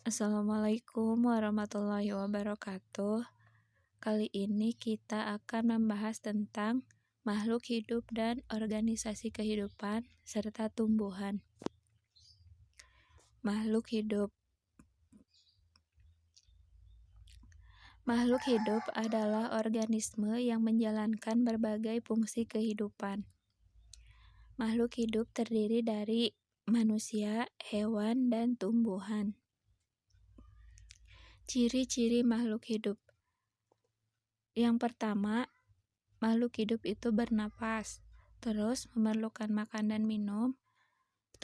Assalamualaikum warahmatullahi wabarakatuh. Kali ini kita akan membahas tentang makhluk hidup dan organisasi kehidupan serta tumbuhan. Makhluk hidup. Makhluk hidup adalah organisme yang menjalankan berbagai fungsi kehidupan. Makhluk hidup terdiri dari manusia, hewan, dan tumbuhan. Ciri-ciri makhluk hidup. Yang pertama, makhluk hidup itu bernapas, terus memerlukan makan dan minum,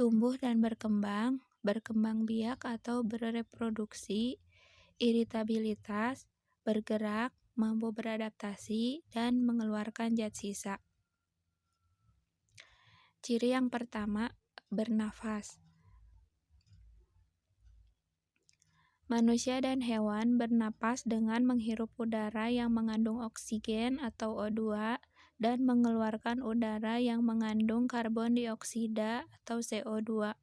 tumbuh dan berkembang biak atau bereproduksi, iritabilitas, bergerak, mampu beradaptasi, dan mengeluarkan zat sisa. Ciri yang pertama, bernafas. Manusia dan hewan bernapas dengan menghirup udara yang mengandung oksigen atau O2 dan mengeluarkan udara yang mengandung karbon dioksida atau CO2.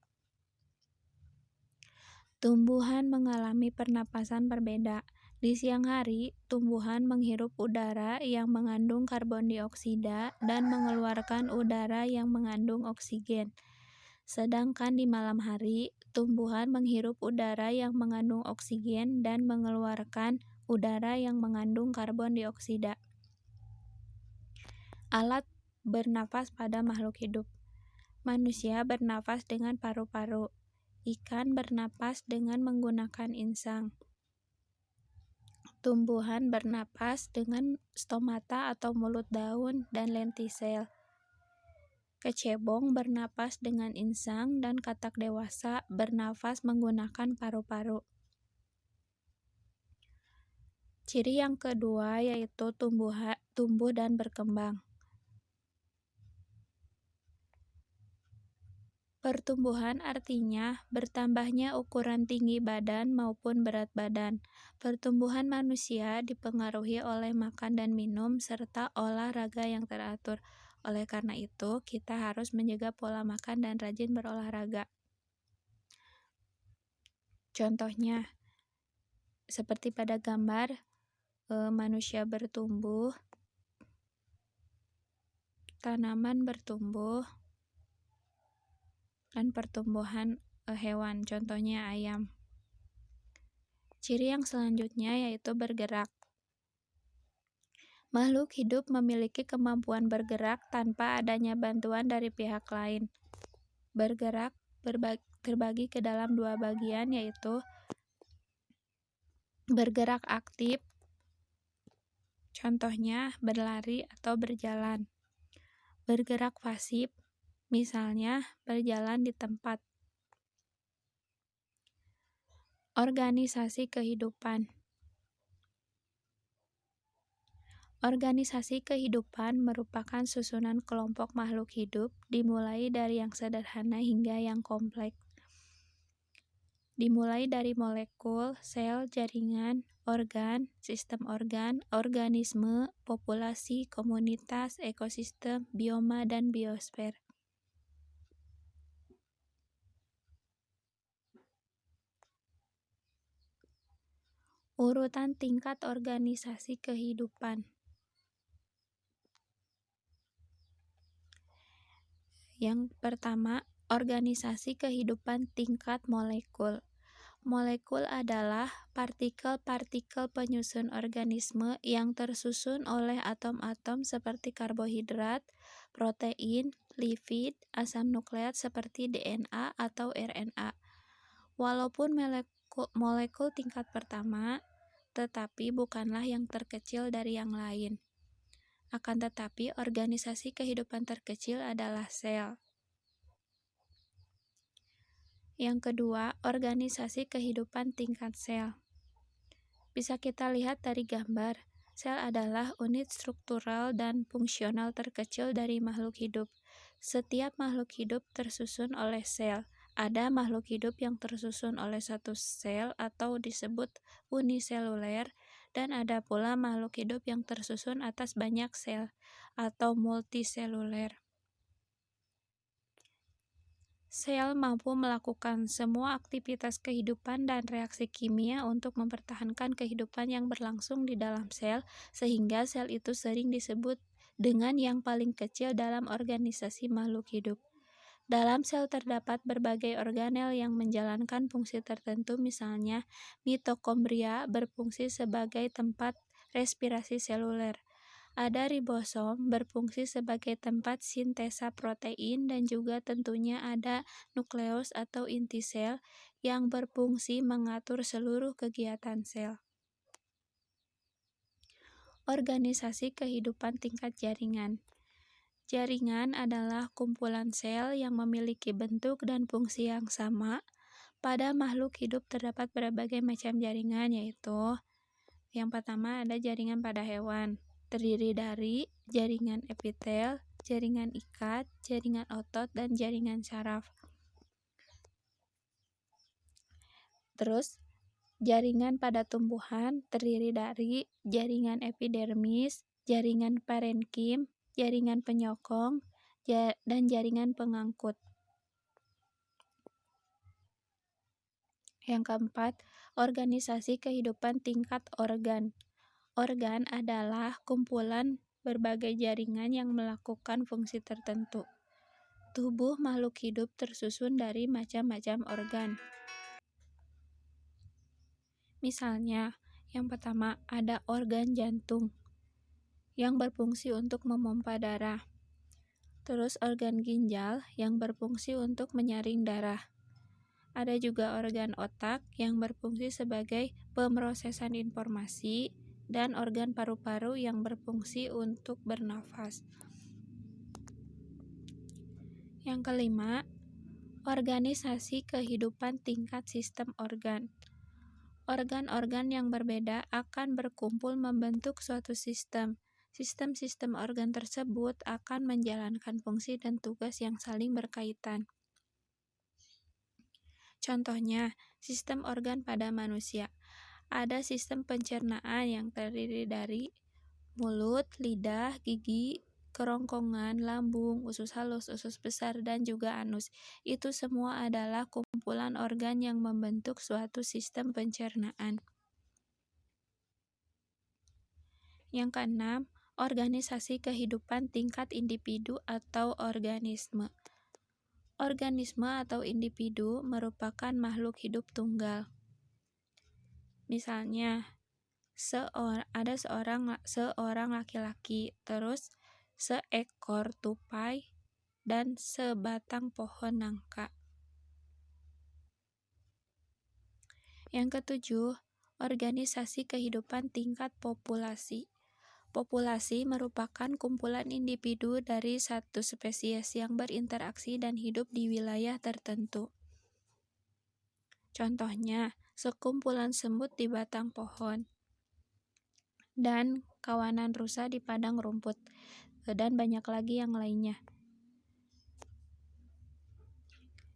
Tumbuhan mengalami pernapasan berbeda. Di siang hari, tumbuhan menghirup udara yang mengandung karbon dioksida dan mengeluarkan udara yang mengandung oksigen. Sedangkan di malam hari, tumbuhan menghirup udara yang mengandung oksigen dan mengeluarkan udara yang mengandung karbon dioksida. Alat bernafas pada makhluk hidup. Manusia bernafas dengan paru-paru. Ikan bernapas dengan menggunakan insang. Tumbuhan bernapas dengan stomata atau mulut daun dan lentisel. Kecebong bernapas dengan insang dan katak dewasa bernafas menggunakan paru-paru. Ciri yang kedua yaitu tumbuh dan berkembang. Pertumbuhan artinya bertambahnya ukuran tinggi badan maupun berat badan. Pertumbuhan manusia dipengaruhi oleh makan dan minum serta olahraga yang teratur. Oleh karena itu, kita harus menjaga pola makan dan rajin berolahraga. Contohnya, seperti pada gambar, manusia bertumbuh, tanaman bertumbuh, dan pertumbuhan hewan, contohnya ayam. Ciri yang selanjutnya yaitu bergerak. Makhluk hidup memiliki kemampuan bergerak tanpa adanya bantuan dari pihak lain. Bergerak terbagi ke dalam dua bagian, yaitu bergerak aktif, contohnya berlari atau berjalan. Bergerak pasif, misalnya berjalan di tempat. Organisasi kehidupan. Organisasi kehidupan merupakan susunan kelompok makhluk hidup dimulai dari yang sederhana hingga yang kompleks. Dimulai dari molekul, sel, jaringan, organ, sistem organ, organisme, populasi, komunitas, ekosistem, bioma, dan biosfer. Urutan tingkat organisasi kehidupan. Yang pertama, organisasi kehidupan tingkat molekul. Molekul adalah partikel-partikel penyusun organisme yang tersusun oleh atom-atom seperti karbohidrat, protein, lipid, asam nukleat seperti DNA atau RNA. Walaupun molekul tingkat pertama, tetapi bukanlah yang terkecil dari yang lain. Akan tetapi, organisasi kehidupan terkecil adalah sel. Yang kedua, organisasi kehidupan tingkat sel. Bisa kita lihat dari gambar, sel adalah unit struktural dan fungsional terkecil dari makhluk hidup. Setiap makhluk hidup tersusun oleh sel. Ada makhluk hidup yang tersusun oleh satu sel atau disebut uniseluler, dan ada pula makhluk hidup yang tersusun atas banyak sel atau multiseluler. Sel mampu melakukan semua aktivitas kehidupan dan reaksi kimia untuk mempertahankan kehidupan yang berlangsung di dalam sel, sehingga sel itu sering disebut dengan yang paling kecil dalam organisasi makhluk hidup. Dalam sel terdapat berbagai organel yang menjalankan fungsi tertentu, misalnya mitokondria berfungsi sebagai tempat respirasi seluler. Ada ribosom berfungsi sebagai tempat sintesa protein dan juga tentunya ada nukleus atau inti sel yang berfungsi mengatur seluruh kegiatan sel. Organisasi kehidupan tingkat jaringan. Jaringan adalah kumpulan sel yang memiliki bentuk dan fungsi yang sama. Pada makhluk hidup terdapat berbagai macam jaringan, yaitu yang pertama ada jaringan pada hewan, terdiri dari jaringan epitel, jaringan ikat, jaringan otot, dan jaringan saraf. Terus, jaringan pada tumbuhan terdiri dari jaringan epidermis, jaringan parenkim, jaringan penyokong, dan jaringan pengangkut. Yang keempat, organisasi kehidupan tingkat organ. Organ adalah kumpulan berbagai jaringan yang melakukan fungsi tertentu. Tubuh makhluk hidup tersusun dari macam-macam organ. Misalnya, yang pertama ada organ jantung yang berfungsi untuk memompa darah. Terus organ ginjal yang berfungsi untuk menyaring darah. Ada juga organ otak yang berfungsi sebagai pemrosesan informasi dan organ paru-paru yang berfungsi untuk bernafas. Yang kelima, organisasi kehidupan tingkat sistem organ. Organ-organ yang berbeda akan berkumpul membentuk suatu sistem. Sistem-sistem organ tersebut akan menjalankan fungsi dan tugas yang saling berkaitan. Contohnya, sistem organ pada manusia. Ada sistem pencernaan yang terdiri dari mulut, lidah, gigi, kerongkongan, lambung, usus halus, usus besar, dan juga anus. Itu semua adalah kumpulan organ yang membentuk suatu sistem pencernaan. Yang keenam, organisasi kehidupan tingkat individu atau organisme. Organisme atau individu merupakan makhluk hidup tunggal. Misalnya, ada seorang laki-laki, terus seekor tupai, dan sebatang pohon nangka. Yang ketujuh, organisasi kehidupan tingkat populasi. Populasi merupakan kumpulan individu dari satu spesies yang berinteraksi dan hidup di wilayah tertentu. Contohnya, sekumpulan semut di batang pohon, dan kawanan rusa di padang rumput, dan banyak lagi yang lainnya.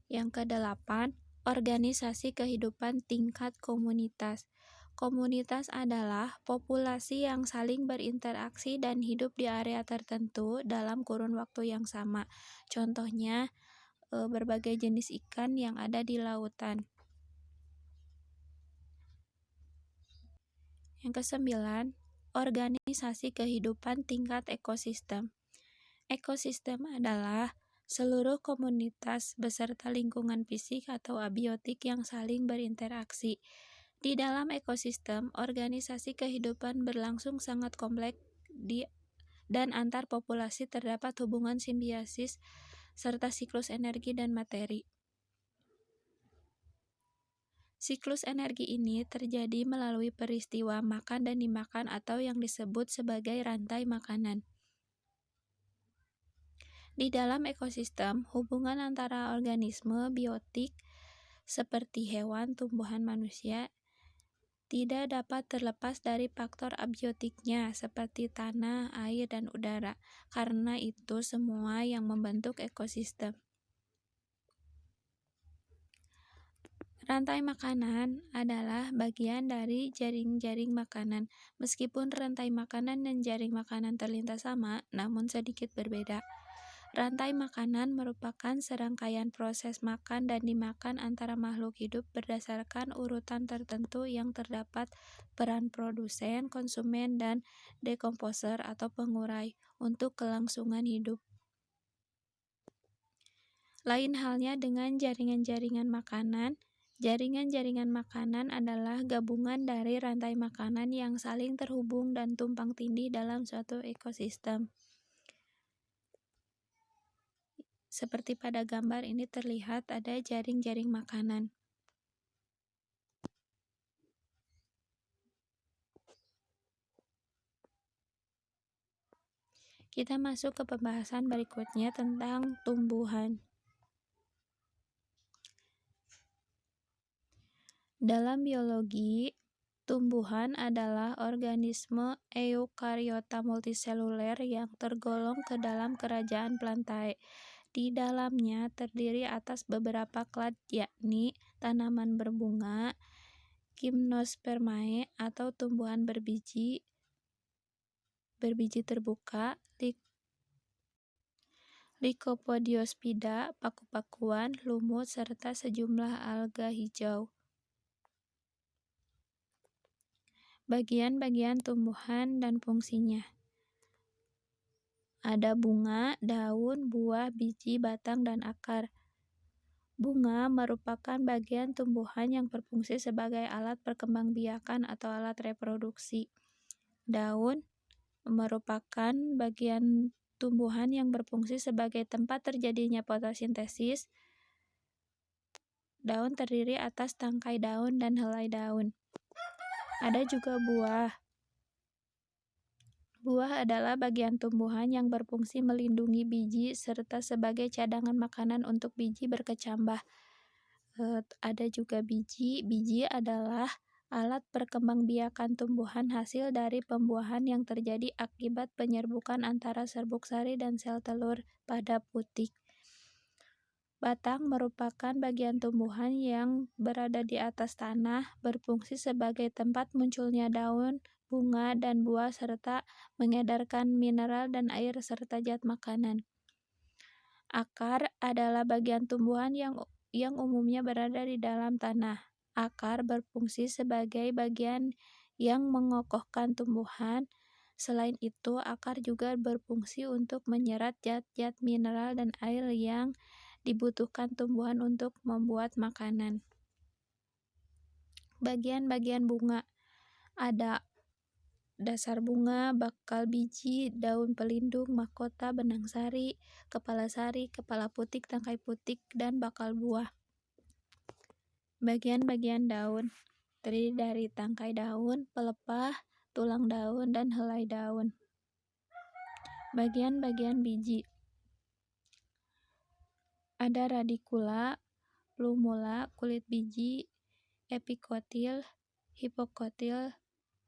Yang kedelapan, organisasi kehidupan tingkat komunitas. Komunitas adalah populasi yang saling berinteraksi dan hidup di area tertentu dalam kurun waktu yang sama. Contohnya, berbagai jenis ikan yang ada di lautan. Yang kesembilan, organisasi kehidupan tingkat ekosistem. Ekosistem adalah seluruh komunitas beserta lingkungan fisik atau abiotik yang saling berinteraksi. Di dalam ekosistem, organisasi kehidupan berlangsung sangat kompleks dan antar populasi terdapat hubungan simbiosis serta siklus energi dan materi. Siklus energi ini terjadi melalui peristiwa makan dan dimakan atau yang disebut sebagai rantai makanan. Di dalam ekosistem, hubungan antara organisme biotik seperti hewan, tumbuhan, manusia tidak dapat terlepas dari faktor abiotiknya seperti tanah, air, dan udara. Karena itu semua yang membentuk ekosistem. Rantai makanan adalah bagian dari jaring-jaring makanan. Meskipun rantai makanan dan jaring makanan terlintas sama, namun sedikit berbeda. Rantai makanan merupakan serangkaian proses makan dan dimakan antara makhluk hidup berdasarkan urutan tertentu yang terdapat peran produsen, konsumen, dan dekomposer atau pengurai untuk kelangsungan hidup. Lain halnya dengan jaringan-jaringan makanan. Jaringan-jaringan makanan adalah gabungan dari rantai makanan yang saling terhubung dan tumpang tindih dalam suatu ekosistem. Seperti pada gambar ini terlihat ada jaring-jaring makanan. Kita masuk ke pembahasan berikutnya tentang tumbuhan. Dalam biologi, tumbuhan adalah organisme eukariota multiseluler yang tergolong ke dalam kerajaan Plantae. Di dalamnya terdiri atas beberapa klad, yakni tanaman berbunga, Gymnospermae atau tumbuhan berbiji terbuka, Lycopodiospida, paku-pakuan, lumut, serta sejumlah alga hijau. Bagian-bagian tumbuhan dan fungsinya. Ada bunga, daun, buah, biji, batang, dan akar. Bunga merupakan bagian tumbuhan yang berfungsi sebagai alat perkembangbiakan atau alat reproduksi. Daun merupakan bagian tumbuhan yang berfungsi sebagai tempat terjadinya fotosintesis. Daun terdiri atas tangkai daun dan helai daun. Ada juga buah. Buah adalah bagian tumbuhan yang berfungsi melindungi biji serta sebagai cadangan makanan untuk biji berkecambah. Ada juga biji. Biji adalah alat perkembangbiakan tumbuhan hasil dari pembuahan yang terjadi akibat penyerbukan antara serbuk sari dan sel telur pada putik. Batang merupakan bagian tumbuhan yang berada di atas tanah, berfungsi sebagai tempat munculnya daun, bunga, dan buah serta mengedarkan mineral dan air serta zat makanan. Akar adalah bagian tumbuhan yang umumnya berada di dalam tanah. Akar berfungsi sebagai bagian yang mengokohkan tumbuhan. Selain itu, akar juga berfungsi untuk menyerap zat-zat mineral dan air yang dibutuhkan tumbuhan untuk membuat makanan. Bagian-bagian bunga. Ada dasar bunga, bakal biji, daun pelindung, mahkota, benang sari, kepala putik, tangkai putik, dan bakal buah. Bagian-bagian daun terdiri dari tangkai daun, pelepah, tulang daun, dan helai daun. Bagian-bagian biji. Ada radikula, plumula, kulit biji, epikotil, hipokotil,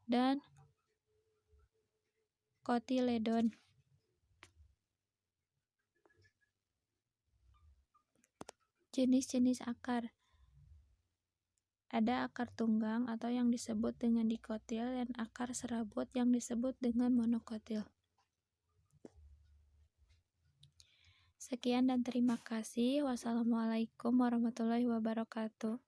dan kotiledon. Jenis-jenis akar. Ada akar tunggang atau yang disebut dengan dikotil dan akar serabut yang disebut dengan monokotil. Sekian dan terima kasih. Wassalamualaikum warahmatullahi wabarakatuh.